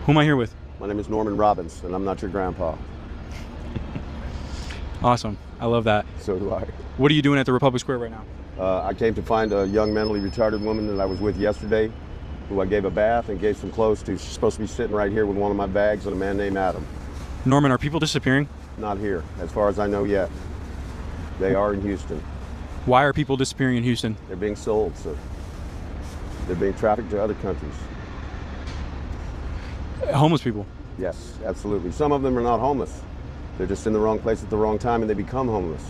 Who am I here with? My name is Norman Robbins, and I'm not your grandpa. Awesome. I love that. So do I. What are you doing at the Republic Square right now? I came to find a young mentally retarded woman that I was with yesterday, who I gave a bath and gave some clothes to. She's supposed to be sitting right here with one of my bags and a man named Adam. Norman, are people disappearing? Not here, as far as I know yet. They are in Houston. Why are people disappearing in Houston? They're being sold, so they're being trafficked to other countries. Homeless people. Yes, absolutely. Some of them are not homeless. They're just in the wrong place at the wrong time and they become homeless.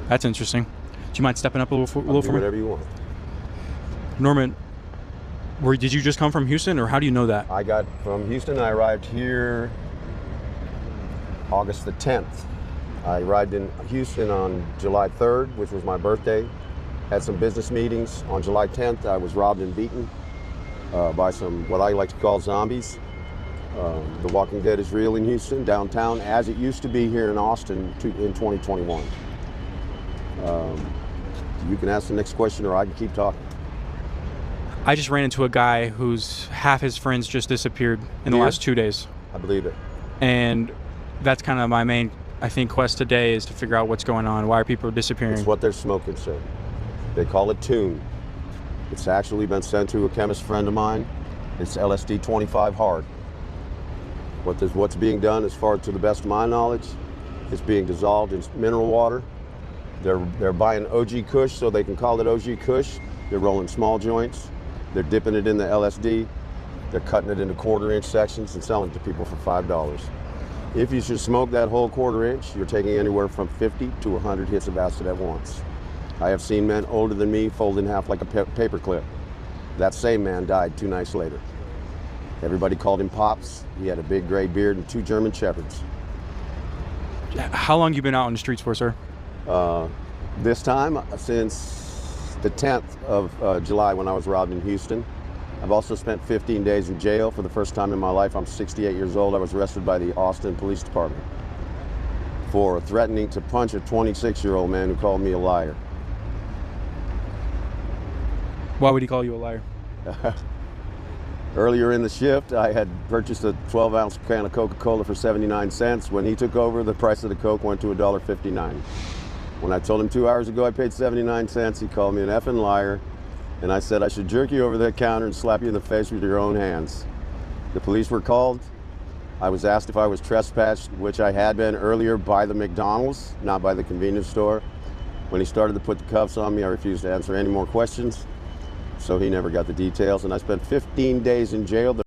That's interesting. Do you mind stepping up a little for Do me? whatever you want. Norman, did you just come from Houston, or how do you know that? I got from Houston. I arrived here August the 10th. I arrived in Houston on July 3rd, which was my birthday. Had some business meetings. On July 10th, I was robbed and beaten by some, what I like to call, zombies. The Walking Dead is real in Houston, downtown, as it used to be here in Austin in 2021. You can ask the next question, or I can keep talking. I just ran into a guy whose half his friends just disappeared in the last 2 days. I believe it. And that's kind of my main, I think, quest today, is to figure out what's going on. Why are people disappearing? It's what they're smoking, sir. They call it tune. It's actually been sent to a chemist friend of mine. It's LSD 25 hard. What's being done, as far to the best of my knowledge, is being dissolved in mineral water. They're buying OG Kush so they can call it OG Kush. They're rolling small joints. They're dipping it in the LSD. They're cutting it into quarter-inch sections and selling it to people for $5. If you should smoke that whole quarter-inch, you're taking anywhere from 50 to 100 hits of acid at once. I have seen men older than me fold in half like a paper clip. That same man died 2 nights later. Everybody called him Pops. He had a big gray beard and 2 German Shepherds. How long you been out on the streets for, sir? This time, since the 10th of July, when I was robbed in Houston. I've also spent 15 days in jail for the first time in my life. I'm 68 years old. I was arrested by the Austin Police Department for threatening to punch a 26-year-old man who called me a liar. Why would he call you a liar? Earlier in the shift, I had purchased a 12-ounce can of Coca-Cola for 79 cents. When he took over, the price of the Coke went to $1.59. When I told him 2 hours ago I paid 79 cents, he called me an effing liar, and I said I should jerk you over the counter and slap you in the face with your own hands. The police were called. I was asked if I was trespassed, which I had been earlier by the McDonald's, not by the convenience store. When he started to put the cuffs on me, I refused to answer any more questions, so he never got the details, and I spent 15 days in jail.